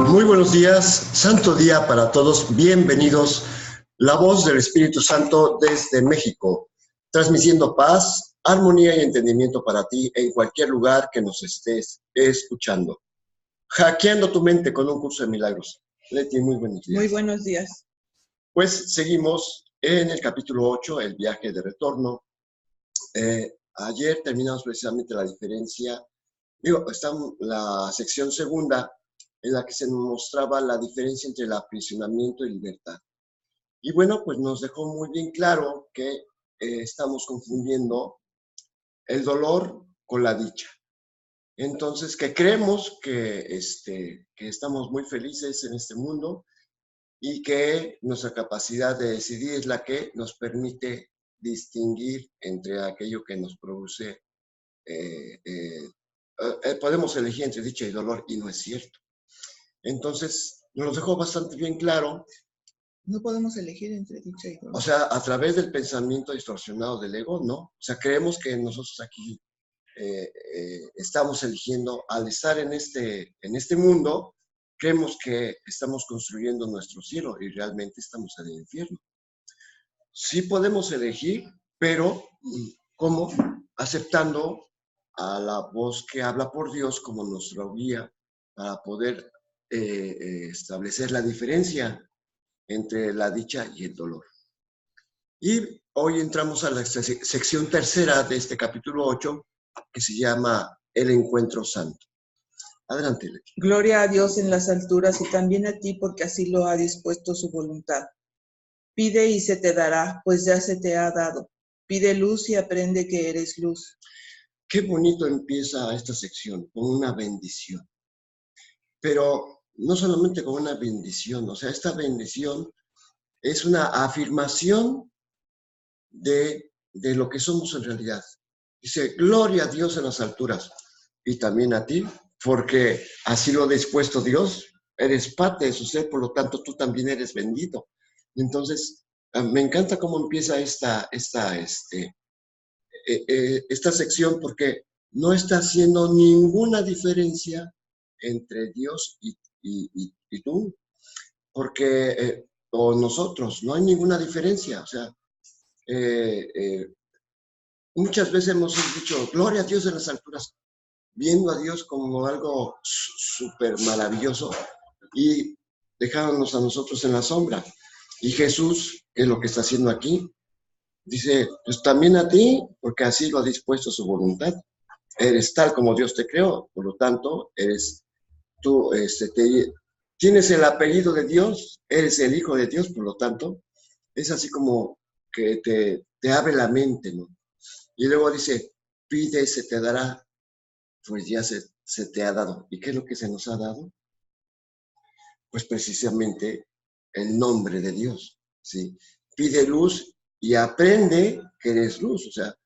Muy buenos días, santo día para todos, bienvenidos. La voz del Espíritu Santo desde México, transmitiendo paz, armonía y entendimiento para ti en cualquier lugar que nos estés escuchando. Hackeando tu mente con un curso de milagros. Leti, muy buenos días. Muy buenos días. Pues seguimos en el capítulo 8, el viaje de retorno. Ayer terminamos precisamente la diferencia, está la sección segunda, en la que se nos mostraba la diferencia entre el aprisionamiento y libertad. Y bueno, pues nos dejó muy bien claro que estamos confundiendo el dolor con la dicha. Entonces, que creemos que estamos muy felices en este mundo y que nuestra capacidad de decidir es la que nos permite distinguir entre aquello que nos produce. Podemos elegir entre dicha y dolor, y no es cierto. Entonces, nos dejó bastante bien claro. No podemos elegir entre dicha y dolor. O sea, a través del pensamiento distorsionado del ego, no. O sea, creemos que nosotros aquí estamos eligiendo, al estar en este mundo, creemos que estamos construyendo nuestro cielo y realmente estamos en el infierno. Sí podemos elegir, pero ¿cómo? Aceptando a la voz que habla por Dios como nuestra guía para poder establecer la diferencia entre la dicha y el dolor. Y hoy entramos a la sección tercera de este capítulo 8, que se llama El Encuentro Santo. Adelante, Leti. Gloria a Dios en las alturas y también a ti, porque así lo ha dispuesto su voluntad. Pide y se te dará, pues ya se te ha dado. Pide luz y aprende que eres luz. Qué bonito empieza esta sección, con una bendición. Pero no solamente con una bendición, o sea, esta bendición es una afirmación de lo que somos en realidad. Dice, gloria a Dios en las alturas, y también a ti, porque así lo ha dispuesto Dios, eres parte de su ser, por lo tanto tú también eres bendito. Entonces, me encanta cómo empieza esta sección, porque no está haciendo ninguna diferencia entre Dios y tú, porque, o nosotros, no hay ninguna diferencia. O sea, muchas veces hemos dicho, gloria a Dios en las alturas, viendo a Dios como algo súper maravilloso y dejándonos a nosotros en la sombra. Y Jesús, que es lo que está haciendo aquí, dice, pues también a ti, porque así lo ha dispuesto su voluntad. Eres tal como Dios te creó, por lo tanto, eres tú, tienes el apellido de Dios, eres el Hijo de Dios, por lo tanto, es así como que te abre la mente, ¿no? Y luego dice, pide, se te dará, pues ya se te ha dado. ¿Y qué es lo que se nos ha dado? Pues precisamente el nombre de Dios, ¿sí? Pide luz y aprende que eres luz, o sea,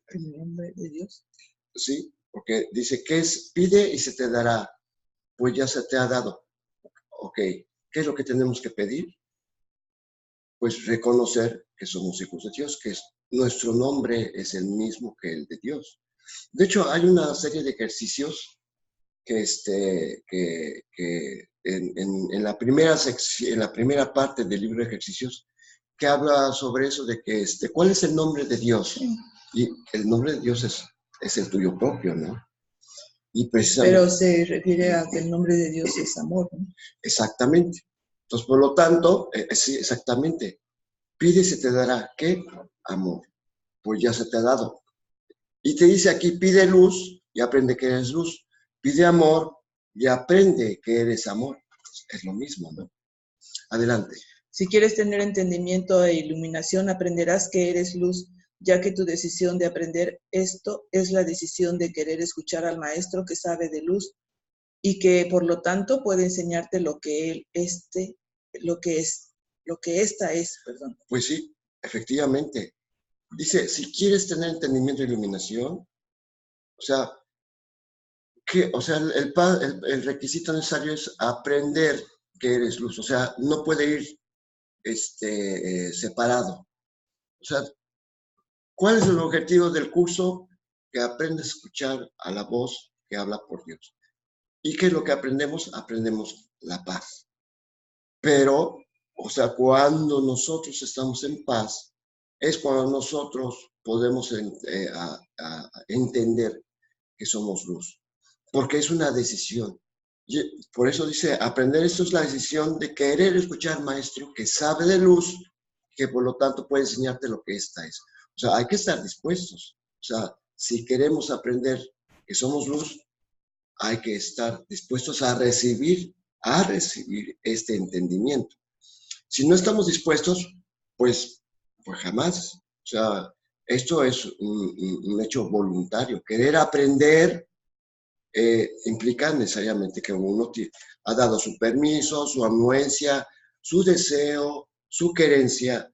el nombre de Dios. Sí, porque dice que pide y se te dará, pues ya se te ha dado. Ok, ¿qué es lo que tenemos que pedir? Pues reconocer que somos hijos de Dios, que nuestro nombre es el mismo que el de Dios. De hecho, hay una serie de ejercicios que en la primera sección, en la primera parte del libro de ejercicios, que habla sobre eso de que ¿cuál es el nombre de Dios? Y el nombre de Dios es el tuyo propio, ¿no? Y precisamente, pero se refiere a que el nombre de Dios es amor, ¿no? Exactamente. Entonces, por lo tanto, sí, exactamente. Pide y se te dará, ¿qué? Amor. Pues ya se te ha dado. Y te dice aquí, pide luz y aprende que eres luz. Pide amor y aprende que eres amor. Es lo mismo, ¿no? Adelante. Si quieres tener entendimiento e iluminación, aprenderás que eres luz, ya que tu decisión de aprender esto es la decisión de querer escuchar al Maestro que sabe de luz, y que por lo tanto puede enseñarte lo que esta es, perdón. Pues sí, efectivamente. Dice, si quieres tener entendimiento e iluminación, o sea, el requisito necesario es aprender que eres luz, o sea, no puede ir separado. O sea, ¿cuál es el objetivo del curso? Que aprendes a escuchar a la voz que habla por Dios. ¿Y qué es lo que aprendemos? Aprendemos la paz. Pero, o sea, cuando nosotros estamos en paz, es cuando nosotros podemos entender que somos luz. Porque es una decisión. Por eso dice, aprender esto es la decisión de querer escuchar al maestro que sabe de luz, que por lo tanto puede enseñarte lo que esta es. O sea, hay que estar dispuestos. O sea, si queremos aprender que somos luz, hay que estar dispuestos a recibir este entendimiento. Si no estamos dispuestos, pues jamás. O sea, esto es un hecho voluntario. Querer aprender implica necesariamente que uno ha dado su permiso, su anuencia, su deseo, su querencia,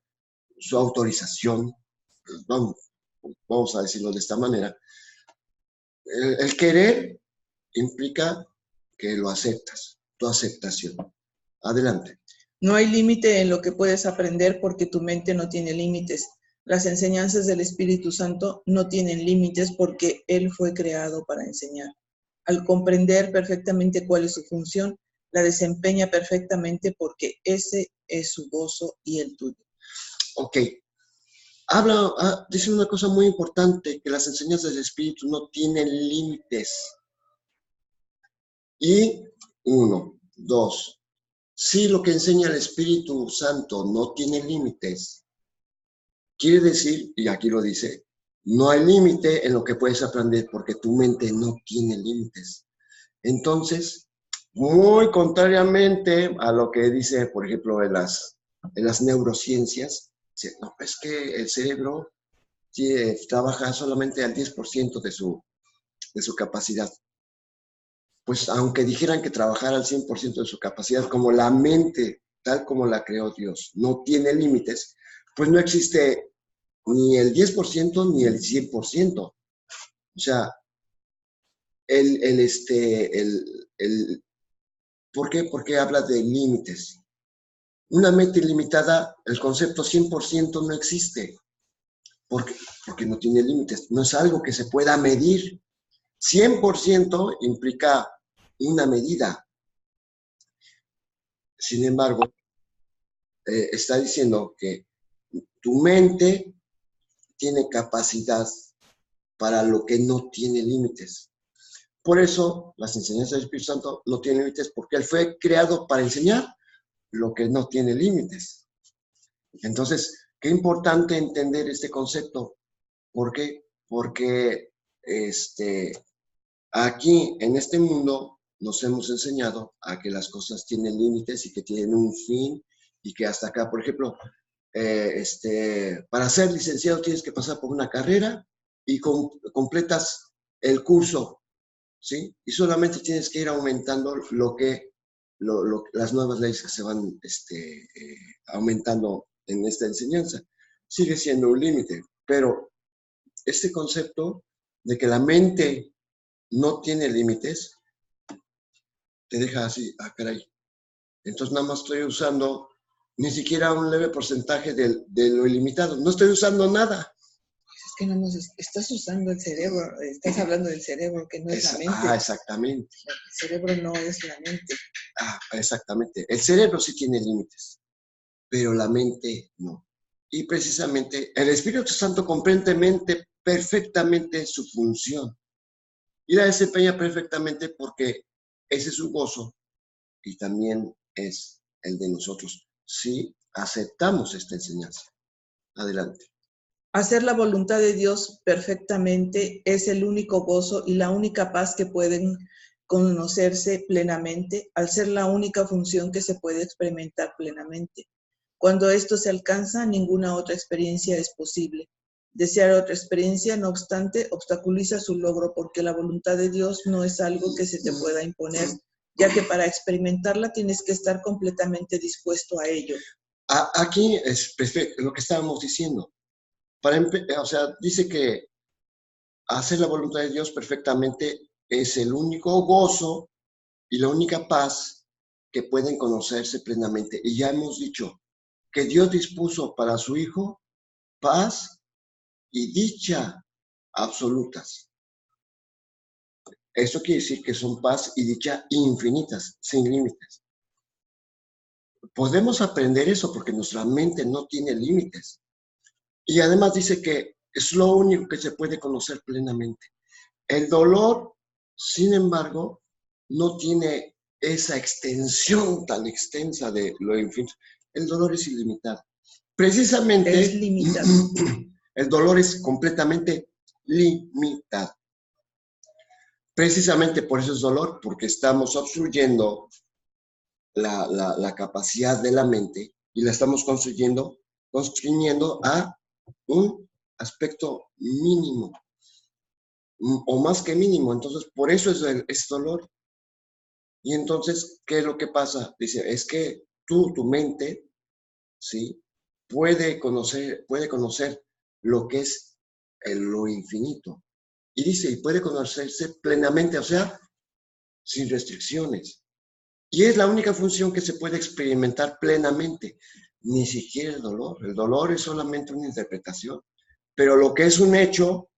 su autorización. Vamos a decirlo de esta manera. El querer implica que lo aceptas, tu aceptación. Adelante. No hay límite en lo que puedes aprender porque tu mente no tiene límites. Las enseñanzas del Espíritu Santo no tienen límites porque Él fue creado para enseñar. Al comprender perfectamente cuál es su función, la desempeña perfectamente porque ese es su gozo y el tuyo. Ok. Dice una cosa muy importante, que las enseñanzas del Espíritu no tienen límites. Y 1, 2, si lo que enseña el Espíritu Santo no tiene límites, quiere decir, y aquí lo dice, no hay límite en lo que puedes aprender porque tu mente no tiene límites. Entonces, muy contrariamente a lo que dice, por ejemplo, en las neurociencias, no, es que el cerebro trabaja solamente al 10% de su capacidad. Pues aunque dijeran que trabajara al 100% de su capacidad, como la mente, tal como la creó Dios, no tiene límites, pues no existe ni el 10% ni el 100%. O sea, ¿por qué? Porque habla de límites. Una mente ilimitada, el concepto 100% no existe. Porque no tiene límites. No es algo que se pueda medir. 100% implica una medida. Sin embargo, está diciendo que tu mente tiene capacidad para lo que no tiene límites. Por eso, las enseñanzas del Espíritu Santo no tienen límites, porque Él fue creado para enseñar lo que no tiene límites. Entonces, qué importante entender este concepto. ¿Por qué? Porque aquí, en este mundo, nos hemos enseñado a que las cosas tienen límites y que tienen un fin y que hasta acá, por ejemplo, para ser licenciado tienes que pasar por una carrera y completas el curso, ¿sí? Y solamente tienes que ir aumentando las nuevas leyes que se van aumentando en esta enseñanza. Sigue siendo un límite, pero este concepto de que la mente no tiene límites, te deja así, caray. Entonces nada más estoy usando ni siquiera un leve porcentaje de lo ilimitado. No estoy usando nada. Es que no estás usando el cerebro, estás hablando del cerebro, que no es la mente. Exactamente. El cerebro no es la mente. Exactamente. El cerebro sí tiene límites, pero la mente no. Y precisamente el Espíritu Santo comprende perfectamente su función y la desempeña perfectamente porque ese es su gozo y también es el de nosotros si aceptamos esta enseñanza. Adelante. Hacer la voluntad de Dios perfectamente es el único gozo y la única paz que pueden conocerse plenamente, al ser la única función que se puede experimentar plenamente. Cuando esto se alcanza, ninguna otra experiencia es posible. Desear otra experiencia, no obstante, obstaculiza su logro porque la voluntad de Dios no es algo que se te pueda imponer, ya que para experimentarla tienes que estar completamente dispuesto a ello. Aquí es lo que estábamos diciendo. O sea, dice que hacer la voluntad de Dios perfectamente es el único gozo y la única paz que pueden conocerse plenamente. Y ya hemos dicho que Dios dispuso para su Hijo paz y dicha absolutas. Eso quiere decir que son paz y dicha infinitas, sin límites. Podemos aprender eso porque nuestra mente no tiene límites. Y además dice que es lo único que se puede conocer plenamente. El dolor, sin embargo, no tiene esa extensión tan extensa de lo infinito. El dolor es ilimitado. Precisamente, es limitado. El dolor es completamente limitado. Precisamente por eso es dolor, porque estamos obstruyendo la capacidad de la mente y la estamos construyendo a un aspecto mínimo, o más que mínimo. Entonces, por eso es dolor. Y entonces, ¿qué es lo que pasa? Dice, es que tu mente, ¿sí? Puede conocer lo que es lo infinito. Y dice, y puede conocerse plenamente, o sea, sin restricciones. Y es la única función que se puede experimentar plenamente. Ni siquiera el dolor. El dolor es solamente una interpretación. Pero lo que es un hecho,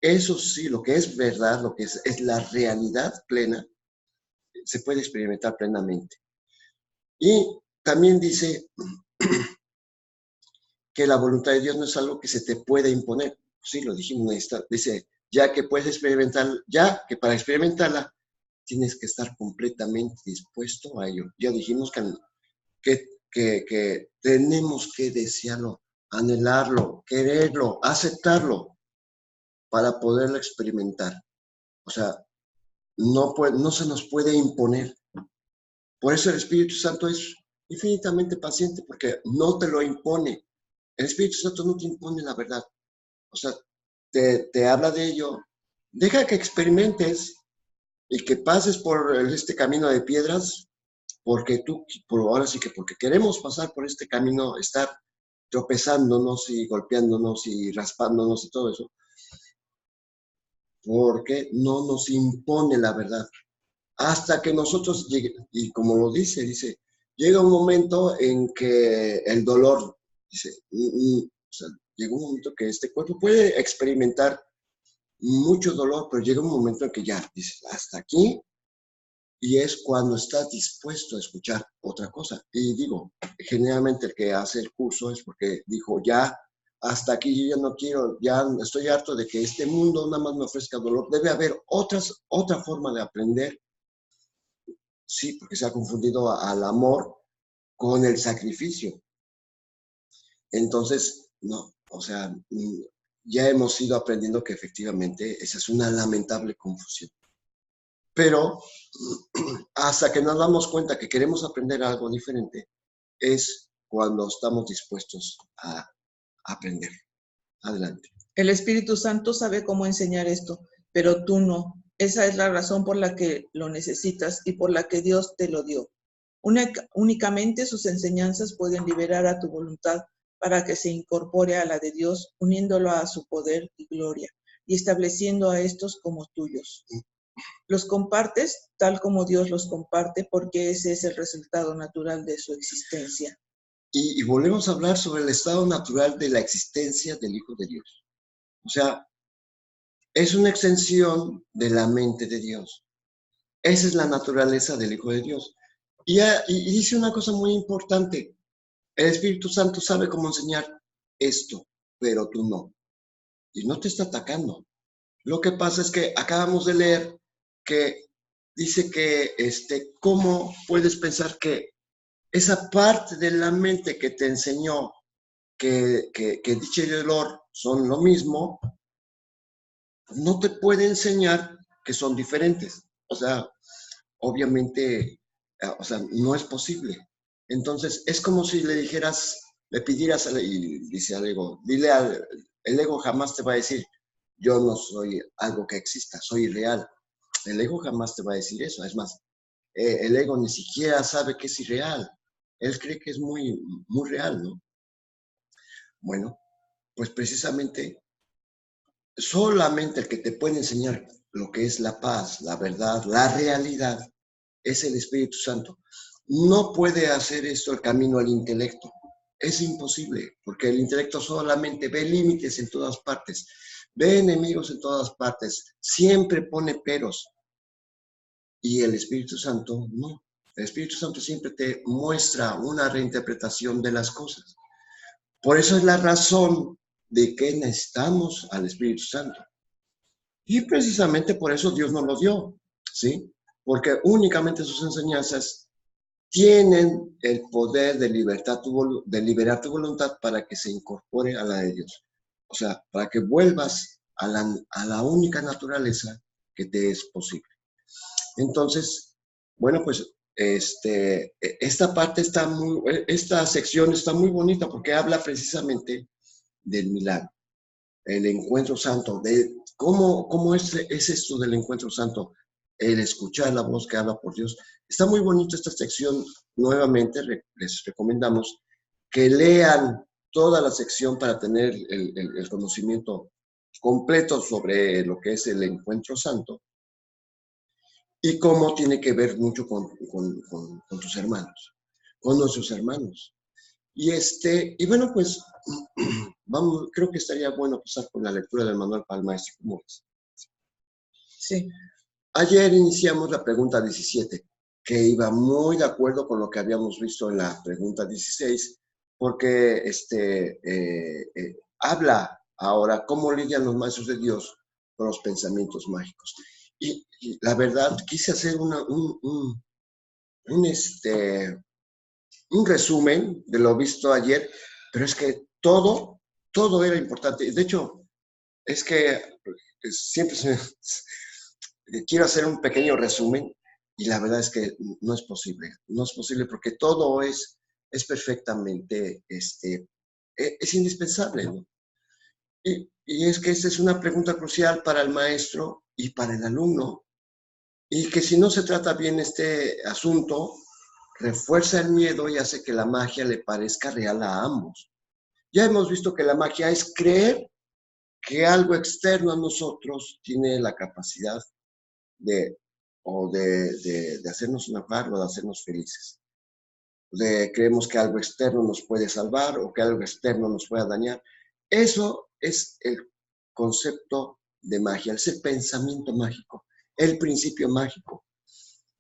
eso sí, lo que es verdad, lo que es la realidad plena, se puede experimentar plenamente. Y también dice que la voluntad de Dios no es algo que se te puede imponer. Sí, lo dijimos, dice, ya que puedes experimentar, ya que para experimentarla tienes que estar completamente dispuesto a ello. Ya dijimos que tenemos que desearlo, anhelarlo, quererlo, aceptarlo para poderlo experimentar. O sea, no se nos puede imponer. Por eso el Espíritu Santo es infinitamente paciente, porque no te lo impone. El Espíritu Santo no te impone la verdad. O sea, te habla de ello. Deja que experimentes y que pases por este camino de piedras, porque ahora sí que porque queremos pasar por este camino, estar tropezándonos y golpeándonos y raspándonos y todo eso, porque no nos impone la verdad. Hasta que nosotros lleguemos, y como lo dice, llega un momento en que el dolor, o sea, llega un momento que este cuerpo puede experimentar mucho dolor, pero llega un momento en que ya dices, hasta aquí, y es cuando estás dispuesto a escuchar otra cosa. Y digo, generalmente el que hace el curso es porque dijo, ya, hasta aquí yo ya no quiero, ya estoy harto de que este mundo nada más me ofrezca dolor. Debe haber otra forma de aprender. Sí, porque se ha confundido al amor con el sacrificio. Entonces, no, o sea, ya hemos ido aprendiendo que efectivamente esa es una lamentable confusión. Pero hasta que nos damos cuenta que queremos aprender algo diferente, es cuando estamos dispuestos a aprender. Adelante. El Espíritu Santo sabe cómo enseñar esto, pero tú no. Esa es la razón por la que lo necesitas y por la que Dios te lo dio. Únicamente sus enseñanzas pueden liberar a tu voluntad para que se incorpore a la de Dios, uniéndolo a su poder y gloria, y estableciendo a estos como tuyos. Los compartes tal como Dios los comparte, porque ese es el resultado natural de su existencia. Y volvemos a hablar sobre el estado natural de la existencia del Hijo de Dios. O sea, es una extensión de la mente de Dios. Esa es la naturaleza del Hijo de Dios. Y dice una cosa muy importante. El Espíritu Santo sabe cómo enseñar esto, pero tú no. Y no te está atacando. Lo que pasa es que acabamos de leer que dice que, ¿cómo puedes pensar que esa parte de la mente que te enseñó que dicha y dolor son lo mismo, no te puede enseñar que son diferentes? O sea, obviamente, o sea, no es posible. Entonces, es como si le dijeras, le pidieras, y dice algo, dile El ego jamás te va a decir, yo no soy algo que exista, soy irreal. El ego jamás te va a decir eso. Es más, el ego ni siquiera sabe que es irreal. Él cree que es muy, muy real, ¿no? Bueno, pues precisamente solamente el que te puede enseñar lo que es la paz, la verdad, la realidad, es el Espíritu Santo. No puede hacer esto el camino al intelecto. Es imposible, porque el intelecto solamente ve límites en todas partes, ve enemigos en todas partes, siempre pone peros. Y el Espíritu Santo no. El Espíritu Santo siempre te muestra una reinterpretación de las cosas. Por eso es la razón de que necesitamos al Espíritu Santo. Y precisamente por eso Dios nos lo dio, ¿sí? Porque únicamente sus enseñanzas tienen el poder de liberar tu voluntad para que se incorpore a la de Dios. O sea, para que vuelvas a la única naturaleza que te es posible. Entonces, bueno, pues esta sección está muy bonita porque habla precisamente del milagro, el encuentro santo, de cómo es esto del encuentro santo, el escuchar la voz que habla por Dios. Está muy bonita esta sección. Nuevamente les recomendamos que lean toda la sección para tener el conocimiento completo sobre lo que es el encuentro santo y cómo tiene que ver mucho con tus hermanos, con nuestros hermanos. Y bueno, pues creo que estaría bueno pasar con la lectura del manual para el maestro. ¿Cómo ves? Sí. Ayer iniciamos la pregunta 17, que iba muy de acuerdo con lo que habíamos visto en la pregunta 16, porque habla ahora cómo lidian los maestros de Dios con los pensamientos mágicos. Y la verdad, quise hacer un resumen de lo visto ayer, pero es que todo era importante. De hecho, es que siempre quiero hacer un pequeño resumen y la verdad es que no es posible. No es posible porque todo es perfectamente, es indispensable, ¿no? Y es que esta es una pregunta crucial para el maestro y para el alumno, y que si no se trata bien este asunto, refuerza el miedo y hace que la magia le parezca real a ambos. Ya hemos visto que la magia es creer que algo externo a nosotros tiene la capacidad de hacernos enojar o de hacernos felices. Creemos que algo externo nos puede salvar o que algo externo nos pueda dañar. Eso es el concepto de magia, ese pensamiento mágico, el principio mágico.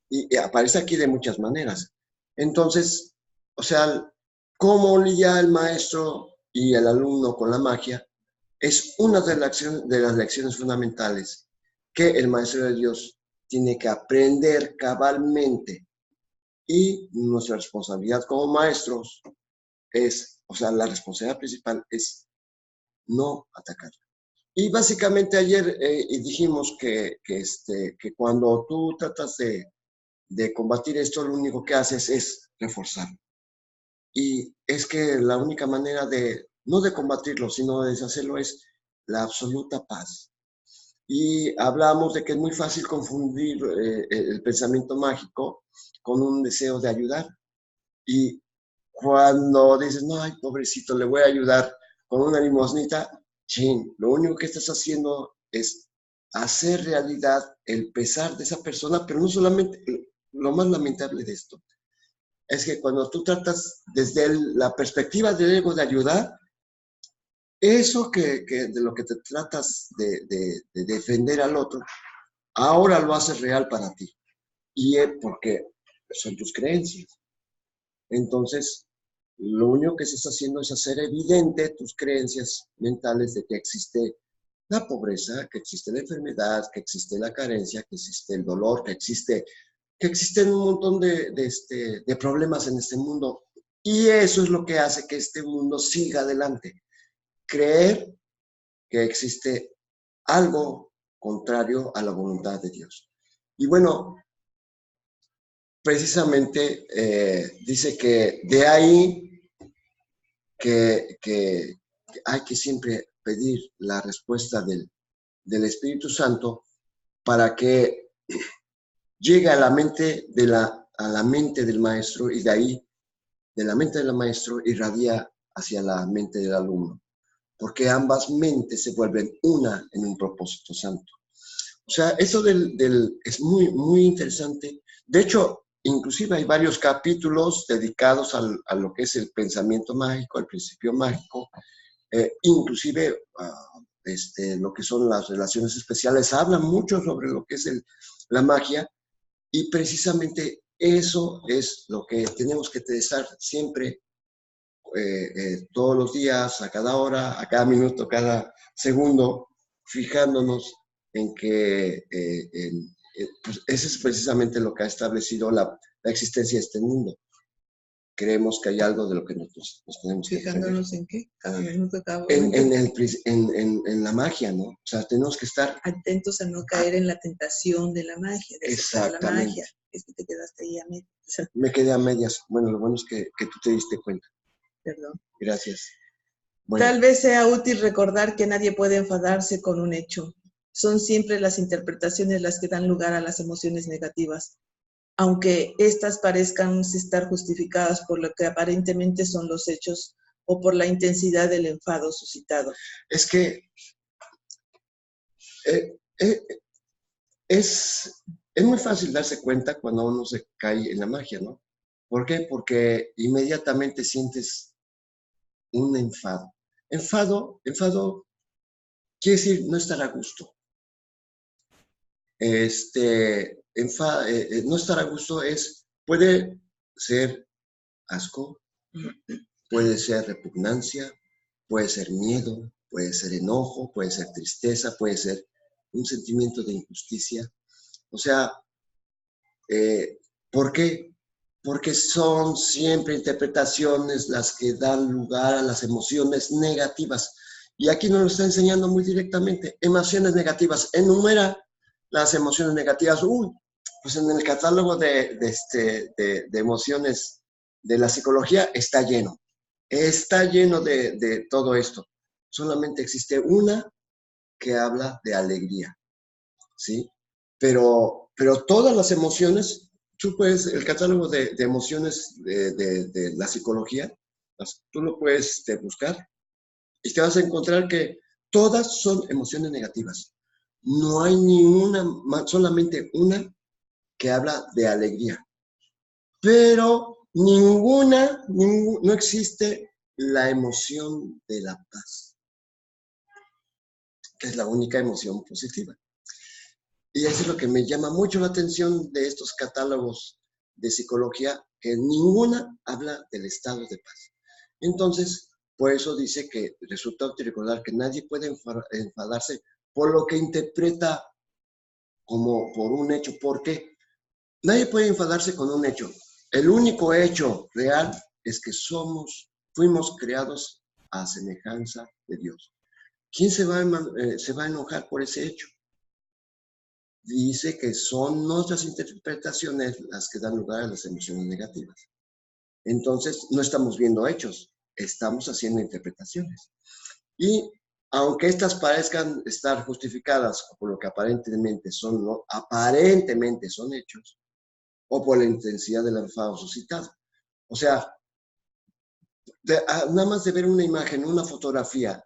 Y aparece aquí de muchas maneras. Entonces, o sea, cómo lidia el maestro y el alumno con la magia es una de las lecciones fundamentales que el maestro de Dios tiene que aprender cabalmente. Y nuestra responsabilidad como maestros la responsabilidad principal es no atacar. Y básicamente ayer dijimos que cuando tú tratas de combatir esto, lo único que haces es reforzarlo. Y es que la única manera no de combatirlo, sino de deshacerlo es la absoluta paz. Y hablamos de que es muy fácil confundir el pensamiento mágico con un deseo de ayudar. Y cuando dices, no, ay, pobrecito, le voy a ayudar con una limosnita, chin, lo único que estás haciendo es hacer realidad el pesar de esa persona, pero no solamente, lo más lamentable de esto, es que cuando tú tratas desde la perspectiva del ego de ayudar, eso de lo que te tratas de defender al otro, ahora lo haces real para ti. Y es porque son tus creencias. Entonces, lo único que se está haciendo es hacer evidente tus creencias mentales de que existe la pobreza, que existe la enfermedad, que existe la carencia, que existe el dolor, que existen un montón de problemas en este mundo. Y eso es lo que hace que este mundo siga adelante. Creer que existe algo contrario a la voluntad de Dios. Y bueno, precisamente dice que de ahí que hay que siempre pedir la respuesta del Espíritu Santo para que llegue a la mente del maestro, y de ahí, de la mente del maestro, irradia hacia la mente del alumno, porque ambas mentes se vuelven una en un propósito santo. O sea, eso es muy, muy interesante. De hecho, inclusive hay varios capítulos dedicados a lo que es el pensamiento mágico, el principio mágico, inclusive lo que son las relaciones especiales. Hablan mucho sobre lo que es la magia, y precisamente eso es lo que tenemos que estar siempre, todos los días, a cada hora, a cada minuto, cada segundo, fijándonos en que pues ese es precisamente lo que ha establecido la existencia de este mundo. Creemos que hay algo de lo que nosotros nos tenemos que defender. ¿Fijándonos en qué? Cada minuto, cada en la magia, ¿no? O sea, tenemos que estar atentos a no caer en la tentación de la magia, de aceptar la magia. Es que te quedaste ahí a medias. Me quedé a medias. Bueno, lo bueno es que tú te diste cuenta. Perdón. Gracias. Bueno. Tal vez sea útil recordar que nadie puede enfadarse con un hecho. Son siempre las interpretaciones las que dan lugar a las emociones negativas, aunque éstas parezcan estar justificadas por lo que aparentemente son los hechos o por la intensidad del enfado suscitado. Es que es muy fácil darse cuenta cuando uno se cae en la magia, ¿no? ¿Por qué? Porque inmediatamente sientes un enfado. Enfado quiere decir no estar a gusto. No estar a gusto puede ser asco, puede ser repugnancia, puede ser miedo, puede ser enojo, puede ser tristeza, puede ser un sentimiento de injusticia. O sea, ¿por qué? Porque son siempre interpretaciones las que dan lugar a las emociones negativas. Y aquí nos lo está enseñando muy directamente. Emociones negativas. Enumera las emociones negativas. Pues en el catálogo de emociones de la psicología está lleno. Está lleno de todo esto. Solamente existe una que habla de alegría, ¿sí? Pero todas las emociones, tú puedes, el catálogo de emociones de la psicología, tú lo puedes buscar y te vas a encontrar que todas son emociones negativas. No hay ni una, solamente una que habla de alegría. Pero no existe la emoción de la paz, que es la única emoción positiva. Y eso es lo que me llama mucho la atención de estos catálogos de psicología, que ninguna habla del estado de paz. Entonces, por eso dice que resulta útil recordar que nadie puede enfadarse por lo que interpreta como por un hecho. ¿Por qué? Nadie puede enfadarse con un hecho. El único hecho real es que fuimos creados a semejanza de Dios. ¿Quién se va a enojar por ese hecho? Dice que son nuestras interpretaciones las que dan lugar a las emociones negativas. Entonces, no estamos viendo hechos, estamos haciendo interpretaciones. Y aunque estas parezcan estar justificadas por lo que aparentemente son hechos, o por la intensidad del enfado suscitado. O sea, nada más de ver una imagen, una fotografía,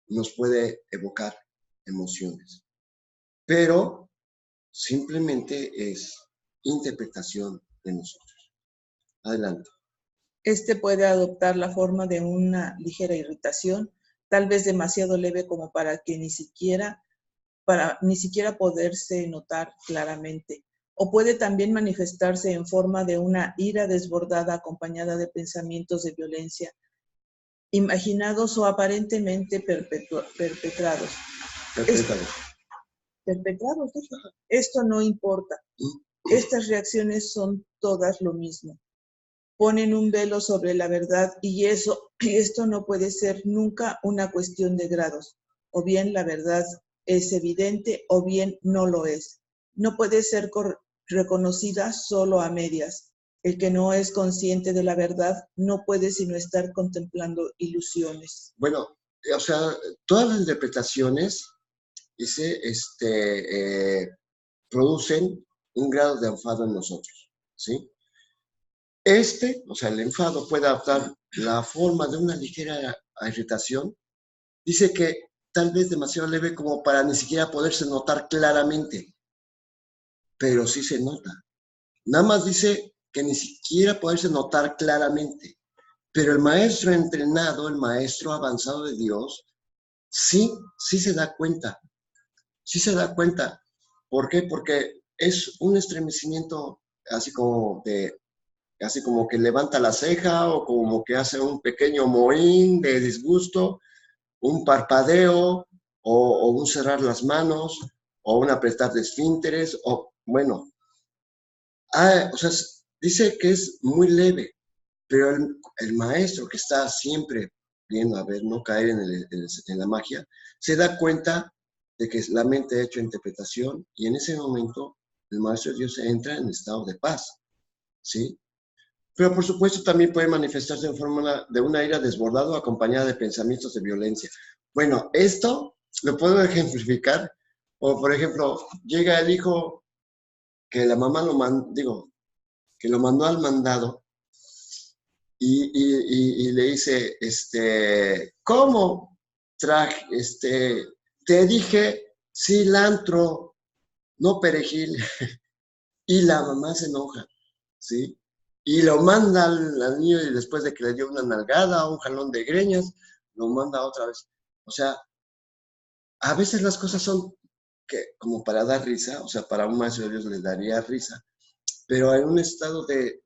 nos puede evocar emociones. Pero simplemente es interpretación de nosotros. Adelante. Este puede adoptar la forma de una ligera irritación, tal vez demasiado leve como para ni siquiera poderse notar claramente. O puede también manifestarse en forma de una ira desbordada acompañada de pensamientos de violencia, imaginados o aparentemente perpetrados. Esto no importa. Estas reacciones son todas lo mismo. Ponen un velo sobre la verdad y esto no puede ser nunca una cuestión de grados. O bien la verdad es evidente o bien no lo es. No puede ser reconocida solo a medias. El que no es consciente de la verdad no puede sino estar contemplando ilusiones. Bueno, o sea, todas las interpretaciones, dice, producen un grado de enfado en nosotros, ¿sí? O sea, el enfado puede adoptar la forma de una ligera irritación. Dice que tal vez demasiado leve como para ni siquiera poderse notar claramente, pero sí se nota. Nada más dice que ni siquiera poderse notar claramente, pero el maestro entrenado, el maestro avanzado de Dios, sí se da cuenta, sí se da cuenta. ¿Por qué? Porque es un estremecimiento así como que levanta la ceja o como que hace un pequeño mohín de disgusto, un parpadeo o un cerrar las manos o un apretar de esfínteres o bueno, o sea, dice que es muy leve, pero el maestro que está siempre viendo a ver, no caer en la magia, se da cuenta de que la mente ha hecho interpretación y en ese momento el maestro de Dios entra en estado de paz, ¿sí? Pero por supuesto también puede manifestarse en forma de una ira desbordada acompañada de pensamientos de violencia. Bueno, esto lo puedo ejemplificar, o por ejemplo, llega el hijo que la mamá que lo mandó al mandado y le dice, ¿cómo traje, te dije cilantro, no perejil? Y la mamá se enoja, ¿sí? Y lo manda al niño y después de que le dio una nalgada o un jalón de greñas, lo manda otra vez. O sea, a veces las cosas son que como para dar risa, o sea, para un maestro de Dios le daría risa, pero en un estado de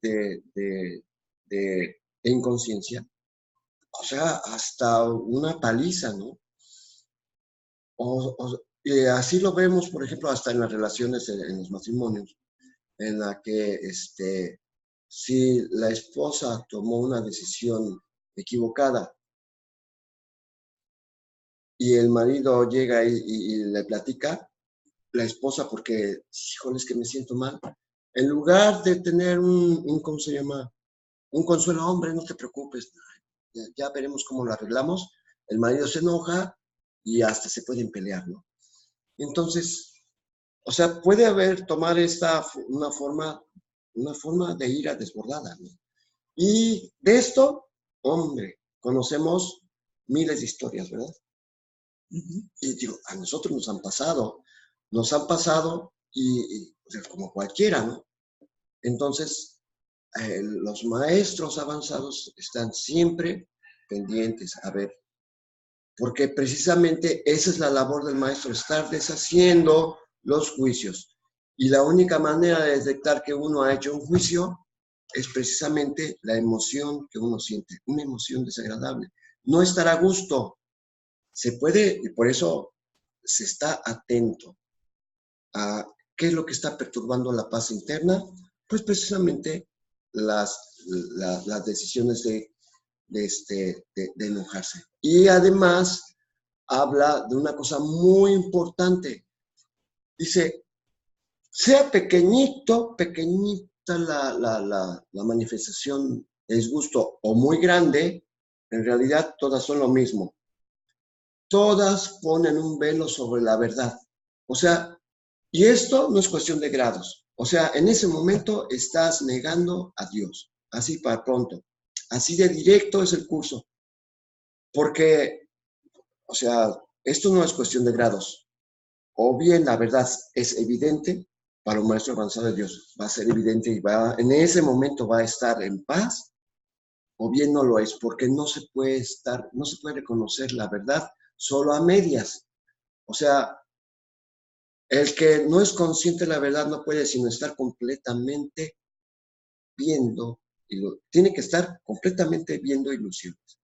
inconsciencia, o sea, hasta una paliza, ¿no? Así lo vemos, por ejemplo, hasta en las relaciones, en los matrimonios, en la que si la esposa tomó una decisión equivocada y el marido llega y le platica, la esposa, porque, híjole, es que me siento mal, en lugar de tener ¿cómo se llama? Un consuelo, hombre, no te preocupes, ya veremos cómo lo arreglamos, el marido se enoja y hasta se pueden pelear, ¿no? Entonces, o sea, puede tomar una forma de ira desbordada, ¿no? Y de esto, hombre, conocemos miles de historias, ¿verdad? Y digo, a nosotros nos han pasado o sea, como cualquiera, ¿no? Entonces, los maestros avanzados están siempre pendientes, a ver, porque precisamente esa es la labor del maestro, estar deshaciendo los juicios. Y la única manera de detectar que uno ha hecho un juicio es precisamente la emoción que uno siente, una emoción desagradable. No estar a gusto. Se puede, y por eso se está atento a qué es lo que está perturbando la paz interna, pues precisamente las decisiones de enojarse. Y además habla de una cosa muy importante. Dice, sea pequeñita la manifestación de disgusto o muy grande, en realidad todas son lo mismo. Todas ponen un velo sobre la verdad. O sea, y esto no es cuestión de grados. O sea, en ese momento estás negando a Dios. Así para pronto. Así de directo es el curso. Porque, o sea, esto no es cuestión de grados. O bien la verdad es evidente para un maestro avanzado de Dios. Va a ser evidente y en ese momento va a estar en paz. O bien no lo es, porque no se puede reconocer la verdad solo a medias. O sea, el que no es consciente de la verdad no puede sino estar completamente viendo, tiene que estar completamente viendo ilusiones.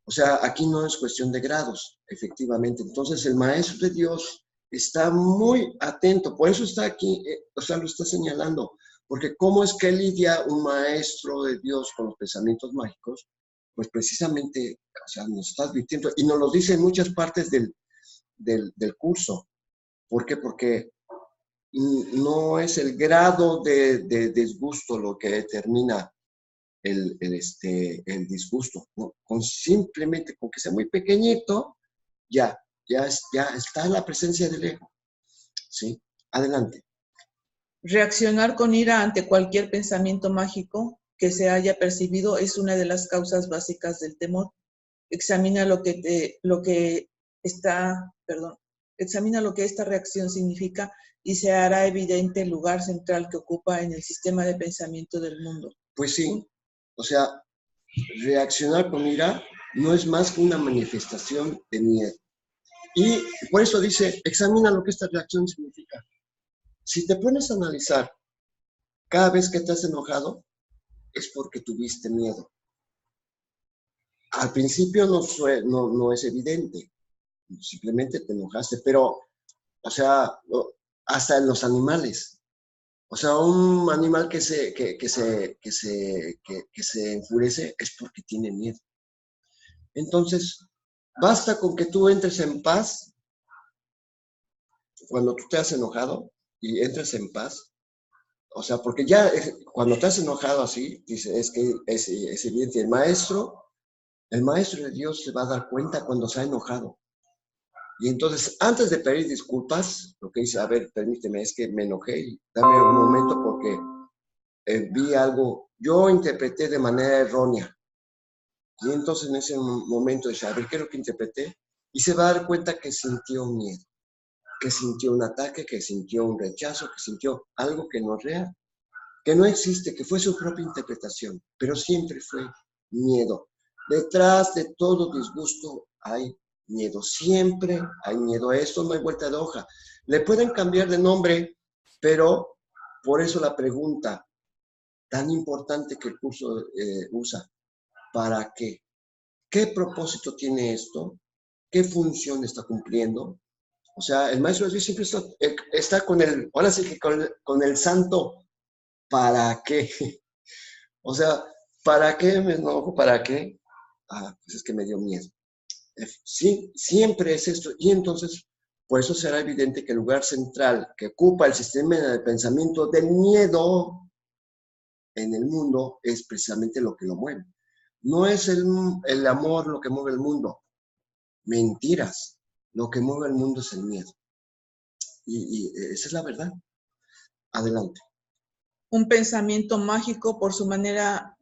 O sea, aquí no es cuestión de grados, efectivamente. Entonces el maestro de Dios está muy atento, por eso está aquí, o sea, lo está señalando, porque ¿cómo es que lidia un maestro de Dios con los pensamientos mágicos? Pues precisamente, o sea, nos está advirtiendo, y nos lo dice en muchas partes del curso. ¿Por qué? Porque no es el grado de disgusto lo que determina el disgusto, ¿no? Simplemente con que sea muy pequeñito, ya está la presencia del ego, ¿sí? Adelante. Reaccionar con ira ante cualquier pensamiento mágico que se haya percibido es una de las causas básicas del temor. Examina examina lo que esta reacción significa y se hará evidente el lugar central que ocupa en el sistema de pensamiento del mundo. Pues sí, o sea, reaccionar con ira no es más que una manifestación de miedo. Y por eso dice, examina lo que esta reacción significa. Si te pones a analizar, cada vez que te has enojado, es porque tuviste miedo. Al principio no es evidente, simplemente te enojaste, pero, o sea, hasta en los animales. O sea, un animal que se enfurece es porque tiene miedo. Entonces, basta con que tú entres en paz cuando tú te has enojado y entres en paz. O sea, porque ya cuando te has enojado así, dice, es que es evidente. El maestro de Dios se va a dar cuenta cuando se ha enojado. Y entonces, antes de pedir disculpas, lo que dice, a ver, permíteme, es que me enojé y dame un momento porque vi algo, yo interpreté de manera errónea. Y entonces en ese momento dice, a ver, ¿qué es lo que interpreté? Y se va a dar cuenta que sintió miedo, que sintió un ataque, que sintió un rechazo, que sintió algo que no es real, que no existe, que fue su propia interpretación, pero siempre fue miedo. Detrás de todo disgusto hay miedo, siempre hay miedo. A esto no hay vuelta de hoja. Le pueden cambiar de nombre, pero por eso la pregunta tan importante que el curso usa, ¿para qué? ¿Qué propósito tiene esto? ¿Qué función está cumpliendo? O sea, el maestro de Dios siempre está con el, ahora sí que con el santo, ¿para qué? O sea, ¿para qué me enojo? ¿Para qué? Ah, pues es que me dio miedo. Sí, siempre es esto. Y entonces, por eso será evidente que el lugar central que ocupa el sistema de pensamiento del miedo en el mundo es precisamente lo que lo mueve. No es el amor lo que mueve el mundo. Mentiras. Lo que mueve el mundo es el miedo. Y esa es la verdad. Adelante. Un pensamiento mágico por su mera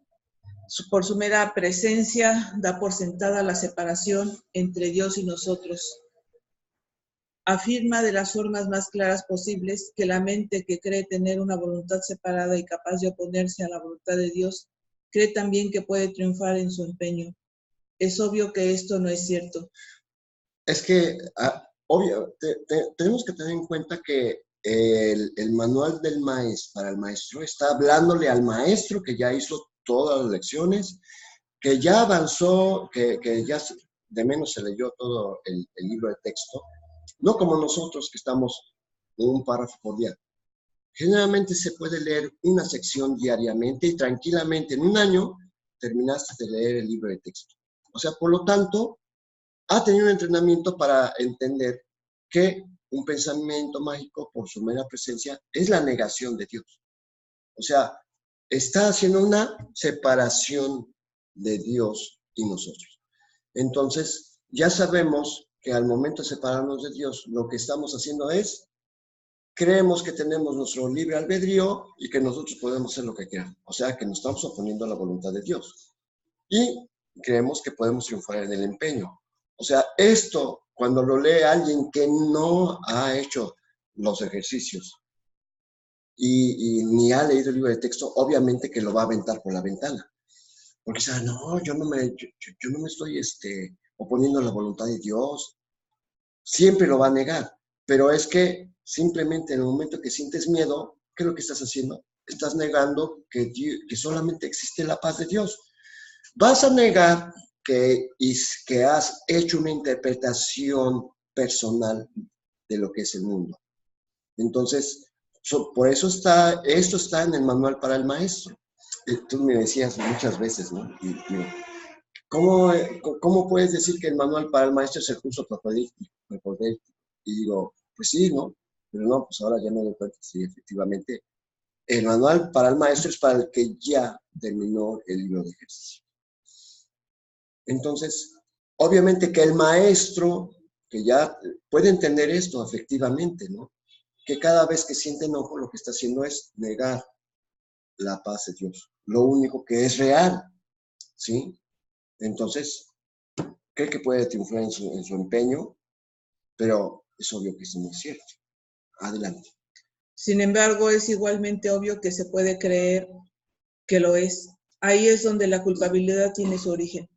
presencia da por sentada la separación entre Dios y nosotros. Afirma de las formas más claras posibles que la mente que cree tener una voluntad separada y capaz de oponerse a la voluntad de Dios, cree también que puede triunfar en su empeño. Es obvio que esto no es cierto. Es que, obvio, tenemos que tener en cuenta que el manual del maestro para el maestro está hablándole al maestro que ya hizo todas las lecciones, que ya avanzó, que ya de menos se leyó todo el libro de texto, no como nosotros que estamos un párrafo por día. Generalmente se puede leer una sección diariamente y tranquilamente en un año terminaste de leer el libro de texto. O sea, por lo tanto, ha tenido un entrenamiento para entender que un pensamiento mágico, por su mera presencia, es la negación de Dios. O sea, está haciendo una separación de Dios y nosotros. Entonces, ya sabemos que al momento de separarnos de Dios, lo que estamos haciendo es, creemos que tenemos nuestro libre albedrío y que nosotros podemos hacer lo que queramos. O sea, que nos estamos oponiendo a la voluntad de Dios. Y creemos que podemos triunfar en el empeño. O sea, esto, cuando lo lee alguien que no ha hecho los ejercicios y ni ha leído el libro de texto, obviamente que lo va a aventar por la ventana. Porque dice, no, yo no me estoy oponiendo a la voluntad de Dios. Siempre lo va a negar. Pero es que simplemente en el momento que sientes miedo, ¿qué es lo que estás haciendo? Estás negando que solamente existe la paz de Dios. Vas a negar que has hecho una interpretación personal de lo que es el mundo. Entonces, por eso esto está en el manual para el maestro. Tú me decías muchas veces, ¿no? ¿Cómo puedes decir que el manual para el maestro es el curso propedéutico? Y digo, pues sí, ¿no? Pero no, pues ahora ya me doy cuenta, sí, efectivamente, El manual para el maestro es para el que ya terminó el libro de ejercicio. Entonces, obviamente que el maestro, que ya puede entender esto efectivamente, ¿no? Que cada vez que siente enojo, lo que está haciendo es negar la paz de Dios, lo único que es real, ¿sí? Entonces, cree que puede triunfar en su empeño, pero es obvio que eso no es cierto. Adelante. Sin embargo, es igualmente obvio que se puede creer que lo es. Ahí es donde la culpabilidad tiene su origen.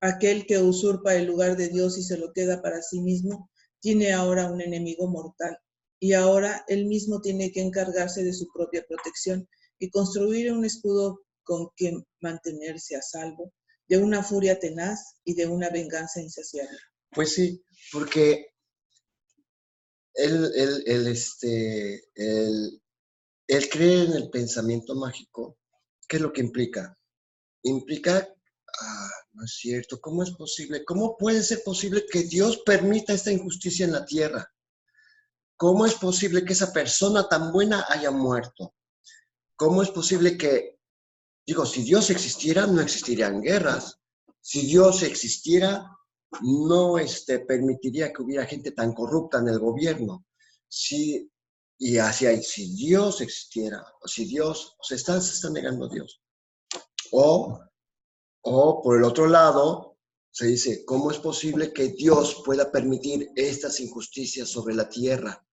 Aquel que usurpa el lugar de Dios y se lo queda para sí mismo, tiene ahora un enemigo mortal. Y ahora él mismo tiene que encargarse de su propia protección y construir un escudo con que mantenerse a salvo de una furia tenaz y de una venganza insaciable. Pues sí, porque él cree en el pensamiento mágico. ¿Qué es lo que implica? Implica, no es cierto, ¿cómo es posible? ¿Cómo puede ser posible que Dios permita esta injusticia en la tierra? ¿Cómo es posible que esa persona tan buena haya muerto? ¿Cómo es posible que, digo, si Dios existiera, no existirían guerras? Si Dios existiera, no permitiría que hubiera gente tan corrupta en el gobierno. Si, y así hay, si Dios existiera, o si Dios, se está negando a Dios. O por el otro lado, se dice, ¿cómo es posible que Dios pueda permitir estas injusticias sobre la tierra?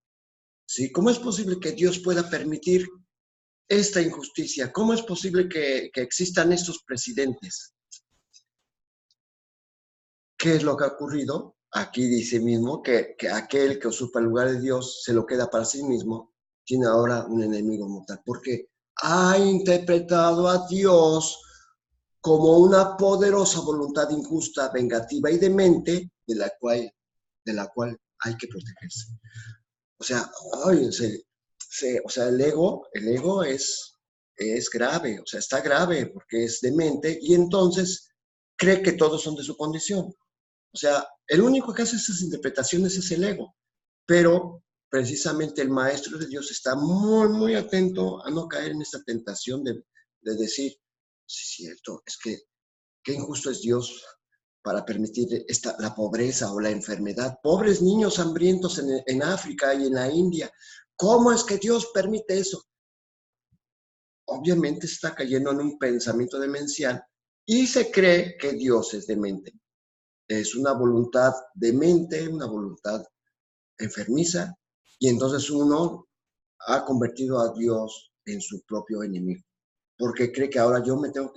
¿Sí? ¿Cómo es posible que Dios pueda permitir esta injusticia? ¿Cómo es posible que existan estos presidentes? ¿Qué es lo que ha ocurrido? Aquí dice mismo que aquel que usurpa el lugar de Dios se lo queda para sí mismo, tiene ahora un enemigo mortal, porque ha interpretado a Dios como una poderosa voluntad injusta, vengativa y demente, de la cual hay que protegerse. O sea, o sea, el ego es grave, o sea, está grave porque es demente y entonces cree que todos son de su condición. O sea, el único que hace esas interpretaciones es el ego, pero precisamente el maestro de Dios está muy, muy atento a no caer en esta tentación de decir, sí, es cierto, es que qué injusto es Dios para permitir la pobreza o la enfermedad. Pobres niños hambrientos en África y en la India. ¿Cómo es que Dios permite eso? Obviamente está cayendo en un pensamiento demencial y se cree que Dios es demente. Es una voluntad demente, una voluntad enfermiza, y entonces uno ha convertido a Dios en su propio enemigo. Porque cree que ahora yo me tengo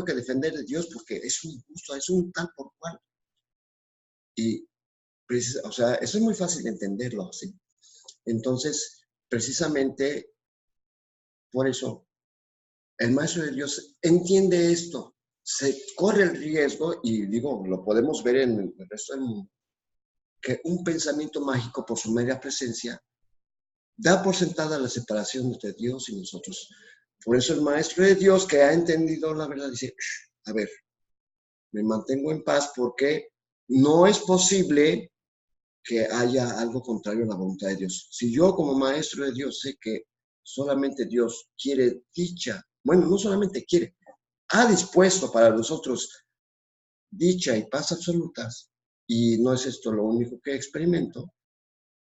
que defender de Dios porque es un injusto, es un tal por cual. Y, o sea, eso es muy fácil de entenderlo, ¿sí? Entonces, precisamente por eso, el maestro de Dios entiende esto, se corre el riesgo, y digo, lo podemos ver en el resto del mundo, que un pensamiento mágico por su mera presencia da por sentada la separación entre Dios y nosotros. Por eso el maestro de Dios que ha entendido la verdad dice, a ver, me mantengo en paz porque no es posible que haya algo contrario a la voluntad de Dios. Si yo como maestro de Dios sé que solamente Dios quiere dicha, bueno, no solamente quiere, ha dispuesto para nosotros dicha y paz absolutas, y no es esto lo único que experimento,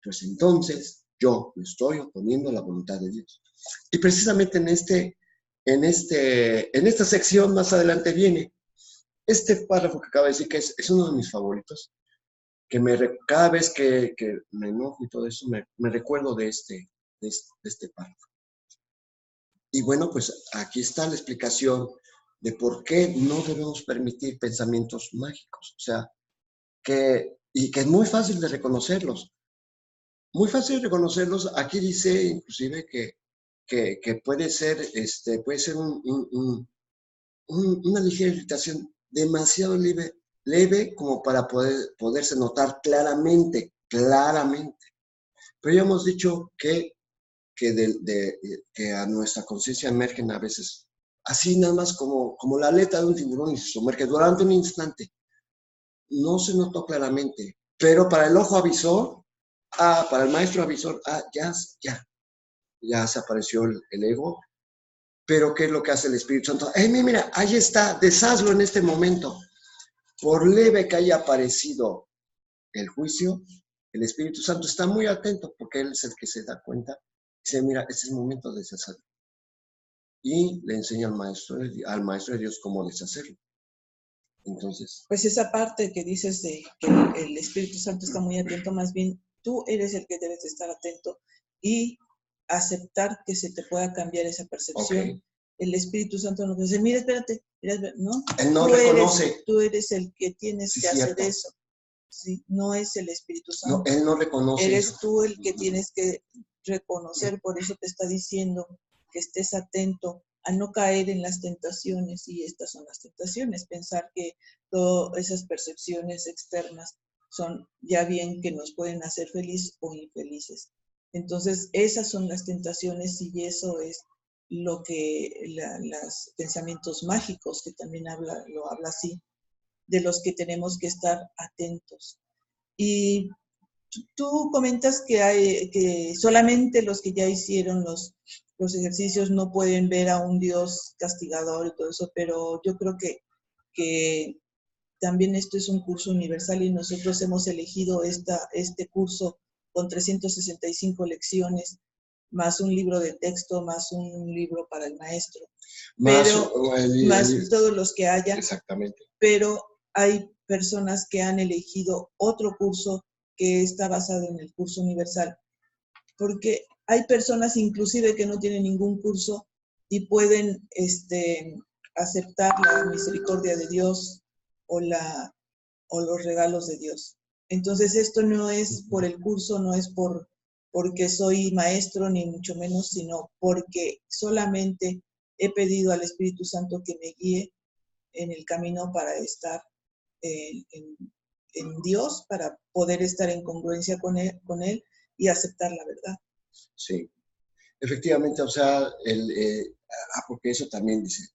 pues entonces yo me estoy oponiendo a la voluntad de Dios. Y precisamente en esta sección más adelante viene este párrafo que acabo de decir, que es uno de mis favoritos, que cada vez que me enojo y todo eso, me recuerdo de este párrafo. Y bueno, pues aquí está la explicación de por qué no debemos permitir pensamientos mágicos. O sea, y que es muy fácil de reconocerlos. Muy fácil de reconocerlos. Aquí dice inclusive que puede ser, una ligera irritación demasiado leve como para poderse notar claramente. Pero ya hemos dicho que a nuestra conciencia emergen a veces así nada más como la aleta de un tiburón y se sumerge durante un instante. No se notó claramente, pero para el ojo avisor, para el maestro avisor, ya ya se apareció el ego, pero ¿qué es lo que hace el Espíritu Santo? Mira, ahí está, deshazlo en este momento. Por leve que haya aparecido el juicio, el Espíritu Santo está muy atento porque Él es el que se da cuenta. Dice, mira, este es el momento de deshacerlo. Y le enseña al maestro de Dios cómo deshacerlo. Entonces, pues esa parte que dices de que el Espíritu Santo está muy atento, más bien tú eres el que debes de estar atento y aceptar que se te pueda cambiar esa percepción. okay. El Espíritu Santo nos dice, mira, espérate, ¿no? Él no reconoce. Tú eres el que tienes sí, que cierto. hacer eso. ¿Sí? No es el Espíritu Santo. No, Él no reconoce. Eres eso. tú el que tienes que reconocer, por eso te está diciendo que estés atento a no caer en las tentaciones, y estas son las tentaciones, pensar que todas esas percepciones externas son ya bien que nos pueden hacer felices o infelices. Entonces, esas son las tentaciones y eso es lo que los pensamientos mágicos, que también lo habla así, de los que tenemos que estar atentos. Y tú comentas que solamente los que ya hicieron los ejercicios no pueden ver a un Dios castigador y todo eso, pero yo creo que también esto es un curso universal y nosotros hemos elegido este curso con 365 lecciones, más un libro de texto, más un libro para el maestro, más todos los que haya. Exactamente. Pero hay personas que han elegido otro curso que está basado en el curso universal, porque hay personas inclusive que no tienen ningún curso y pueden aceptar la misericordia de Dios o los regalos de Dios. Entonces esto no es por el curso, no es porque soy maestro, ni mucho menos, sino porque solamente he pedido al Espíritu Santo que me guíe en el camino para estar en Dios, para poder estar en congruencia con él y aceptar la verdad. Sí, efectivamente, o sea, porque eso también dice,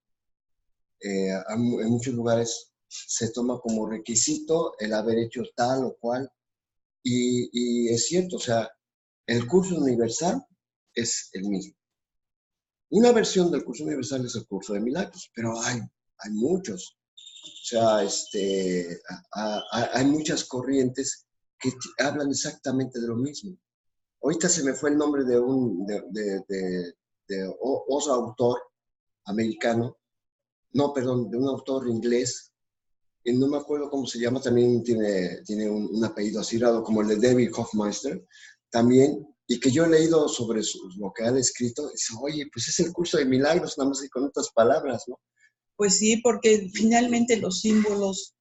en muchos lugares se toma como requisito el haber hecho tal o cual, y es cierto, o sea, el curso universal es el mismo. Una versión del curso universal es el curso de milagros, pero hay muchos. O sea, hay muchas corrientes que hablan exactamente de lo mismo. Ahorita se me fue el nombre de otro autor americano, no, perdón, de un autor inglés, y no me acuerdo cómo se llama, también tiene un apellido así raro, como el de David Hoffmeister, también, y que yo he leído sobre lo que ha escrito, y dice, oye, pues es el curso de milagros, nada más que con otras palabras, ¿no? Pues sí, porque finalmente los símbolos,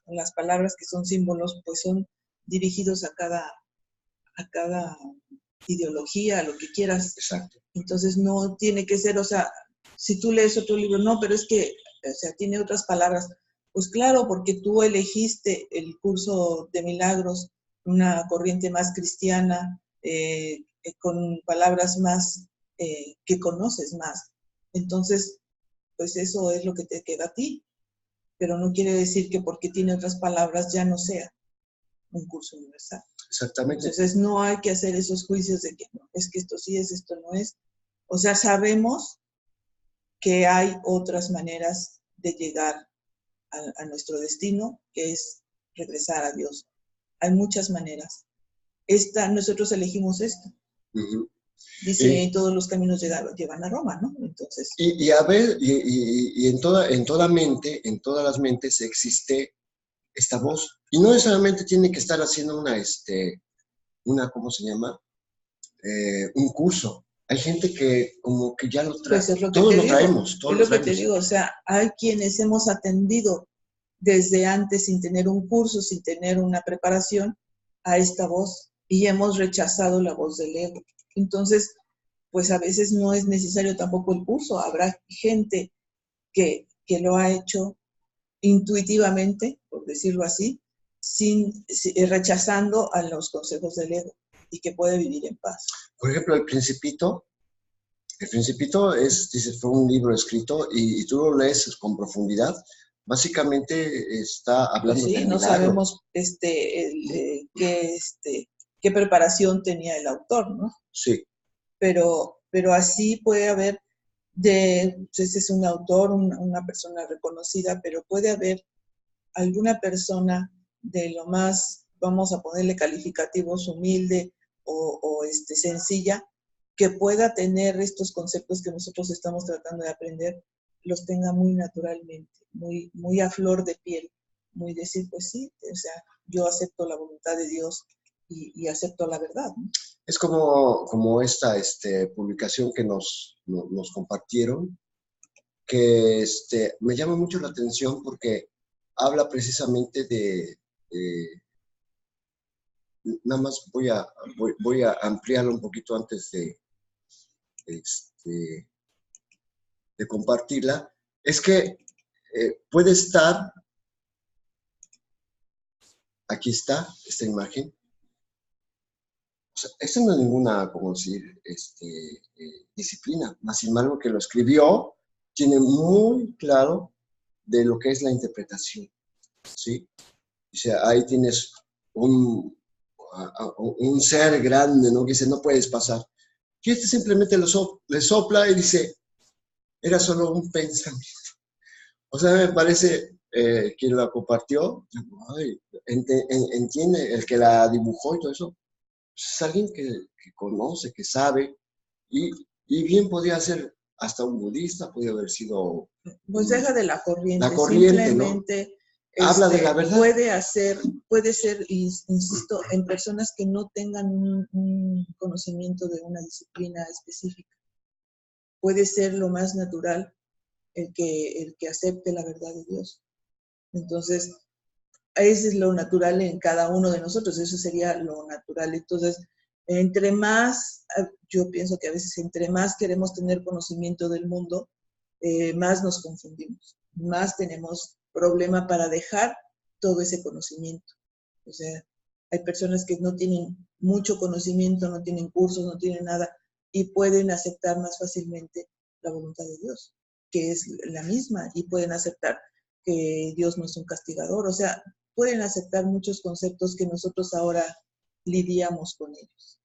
las palabras que son símbolos, pues son dirigidos a cada ideología, a lo que quieras. Exacto. Entonces no tiene que ser, o sea, si tú lees otro libro, no, pero es que, o sea, tiene otras palabras. Pues claro, porque tú elegiste el curso de milagros, una corriente más cristiana, con palabras más que conoces más. Entonces, pues eso es lo que te queda a ti, pero no quiere decir que porque tiene otras palabras ya no sea un curso universal. Exactamente. Entonces no hay que hacer esos juicios de que no, es que esto sí es, esto no es. O sea, sabemos que hay otras maneras de llegar a nuestro destino, que es regresar a Dios. Hay muchas maneras. Nosotros elegimos esto. Uh-huh. Dice, todos los caminos llevan a Roma, ¿no? Entonces. Y a ver, en toda mente, en todas las mentes existe esta voz. Y no necesariamente tiene que estar haciendo ¿cómo se llama? Un curso. Hay gente que como que ya lo trae. Pues es lo que todos te lo digo, traemos. es lo que te digo. O sea, hay quienes hemos atendido desde antes sin tener un curso, sin tener una preparación, a esta voz y hemos rechazado la voz del ego. Entonces, pues a veces no es necesario tampoco el curso. Habrá gente que lo ha hecho intuitivamente, por decirlo así, rechazando a los consejos del ego y que puede vivir en paz. Por ejemplo, El Principito fue un libro escrito y tú lo lees con profundidad. Básicamente está hablando pues sí, del no milagro. Sabemos qué preparación tenía el autor, ¿no? Sí. Pero pero así puede haber ese es un autor, una persona reconocida, pero puede haber alguna persona de lo más, vamos a ponerle calificativos, humilde o sencilla, que pueda tener estos conceptos que nosotros estamos tratando de aprender, los tenga muy naturalmente, muy a flor de piel, muy decir, pues sí, o sea, yo acepto la voluntad de Dios y acepto la verdad, ¿no? Es como esta publicación que nos compartieron, que me llama mucho la atención porque habla precisamente nada más voy a ampliarlo un poquito antes este, de compartirla, es que puede estar, aquí está esta imagen, o sea, esto no es ninguna, como decir, disciplina, más sin embargo que lo escribió, tiene muy claro de lo que es la interpretación, ¿sí? O sea, ahí tienes un ser grande, ¿no? Que dice, no puedes pasar. Y simplemente le sopla y dice, era solo un pensamiento. O sea, me parece quien la compartió, ay, entiende, el que la dibujó y todo eso, es alguien que conoce, que sabe, y bien podía ser hasta un budista, podía haber sido pues deja de la la corriente, corriente, ¿no? simplemente Habla de la verdad. puede ser, insisto, en personas que no tengan un conocimiento de una disciplina específica. Puede ser lo más natural el que acepte la verdad de Dios. Entonces, ese es lo natural en cada uno de nosotros, eso sería lo natural. Entonces, entre más, yo pienso que a veces entre más queremos tener conocimiento del mundo, más nos confundimos, más tenemos problema para dejar todo ese conocimiento. O sea, hay personas que no tienen mucho conocimiento, no tienen cursos, no tienen nada, y pueden aceptar más fácilmente la voluntad de Dios, que es la misma, y pueden aceptar que Dios no es un castigador. O sea, pueden aceptar muchos conceptos que nosotros ahora lidiamos con ellos,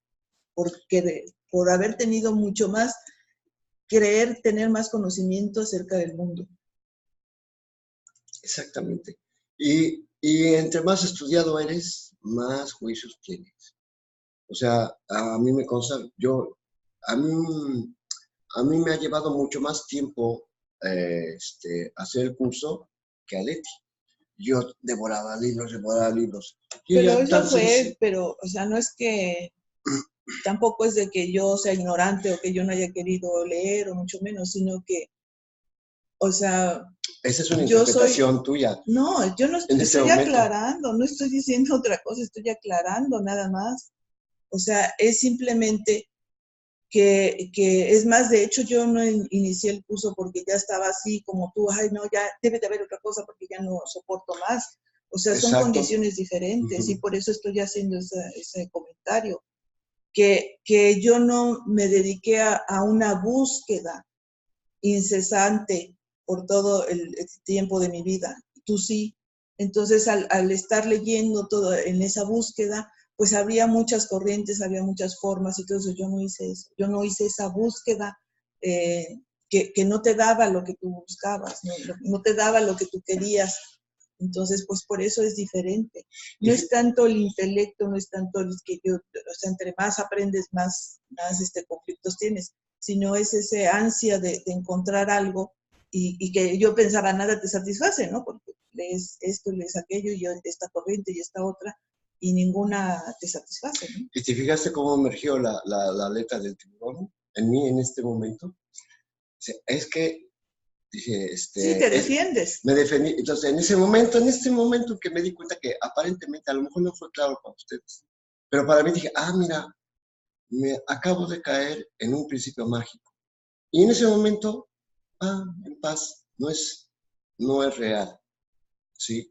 por haber tenido mucho más, tener más conocimiento acerca del mundo. Exactamente. Y entre más estudiado eres, más juicios tienes. O sea, a mí me consta, a mí me ha llevado mucho más tiempo hacer el curso que a Leti. Yo devoraba libros. Y Pero ella eso tan sencillo. pero, o sea, no es que, tampoco es de que yo sea ignorante o que yo no haya querido leer, o mucho menos, sino que, o sea, Esa es una yo soy, interpretación tuya no, yo no en este estoy momento. aclarando, no estoy diciendo otra cosa, estoy aclarando nada más. O sea, es simplemente que es más, de hecho yo no inicié el curso porque ya estaba así como tú, ay no, ya debe de haber otra cosa porque ya no soporto más. O sea, son Exacto. condiciones diferentes y Uh-huh. por eso estoy haciendo ese comentario, que yo no me dediqué a una búsqueda incesante por todo el tiempo de mi vida. Tú sí. Entonces, al estar leyendo todo en esa búsqueda, pues había muchas corrientes, había muchas formas y todo eso. Yo no hice eso. Yo no hice esa búsqueda que no te daba lo que tú buscabas, no te daba lo que tú querías. Entonces, pues por eso es diferente. No es tanto el intelecto, no es tanto el que yo, o sea, entre más aprendes, más conflictos tienes, sino es ese ansia de encontrar algo y que yo pensaba nada te satisface, ¿no? Porque lees esto, lees aquello, y esta corriente y esta otra, y ninguna te satisface, ¿no? ¿Y te fijaste cómo emergió la letra del tiburón en mí en este momento? Es que, dije, Sí, te defiendes. me defendí. Entonces, en este momento que me di cuenta que aparentemente a lo mejor no fue claro para ustedes, pero para mí dije, mira, me acabo de caer en un principio mágico. Y en ese momento, en paz, no es real, ¿sí?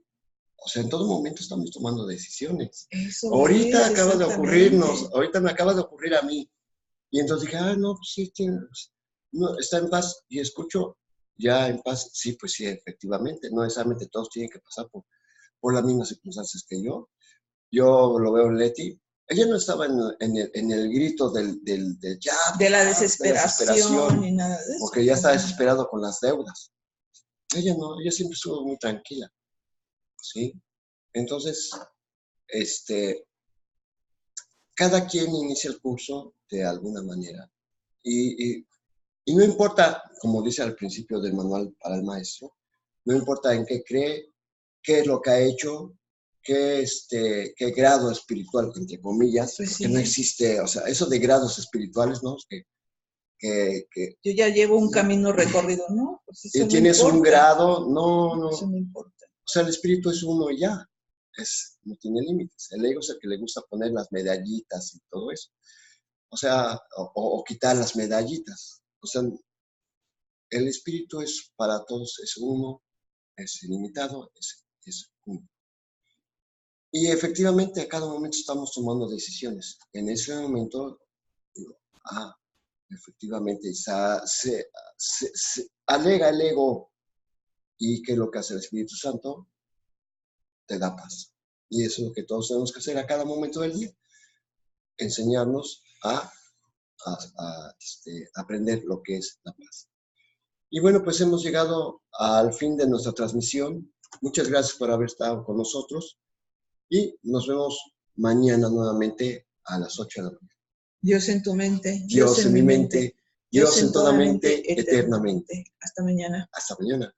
O sea, en todo momento estamos tomando decisiones. Eso Ahorita es, acaba de exactamente. ocurrirnos, ahorita me acaba de ocurrir a mí. Y entonces dije, no, pues sí, no, está en paz. Y escucho, ya en paz, sí, pues sí, efectivamente, no necesariamente todos tienen que pasar por las mismas circunstancias que yo. Yo lo veo en Leti, Ella no estaba en el grito del ya, de la desesperación ni nada de eso. Porque ya está desesperado con las deudas. Ella no, ella siempre estuvo muy tranquila, ¿sí? Entonces, cada quien inicia el curso de alguna manera. Y no importa, como dice al principio del manual para el maestro, no importa en qué cree, qué es lo que ha hecho, qué grado espiritual, entre comillas, Pues porque sí. no existe, o sea, eso de grados espirituales, ¿no? Yo ya llevo un camino recorrido, ¿no? Pues eso y no tienes importa. un grado, no. Eso no importa. O sea, el espíritu es uno y ya, no tiene límites. El ego es el que le gusta poner las medallitas y todo eso. O sea, o quitar las medallitas. O sea, el espíritu es para todos, es uno, es ilimitado, es uno. Y efectivamente a cada momento estamos tomando decisiones. En ese momento, digo, efectivamente, se alega el ego. ¿Y qué es lo que hace el Espíritu Santo? Te da paz. Y eso es lo que todos tenemos que hacer a cada momento del día. Enseñarnos a aprender lo que es la paz. Y bueno, pues hemos llegado al fin de nuestra transmisión. Muchas gracias por haber estado con nosotros y nos vemos mañana nuevamente a las 8 de la mañana. Dios en tu mente, Dios en mi mente, Dios en toda mente, eternamente. Hasta mañana. Hasta mañana.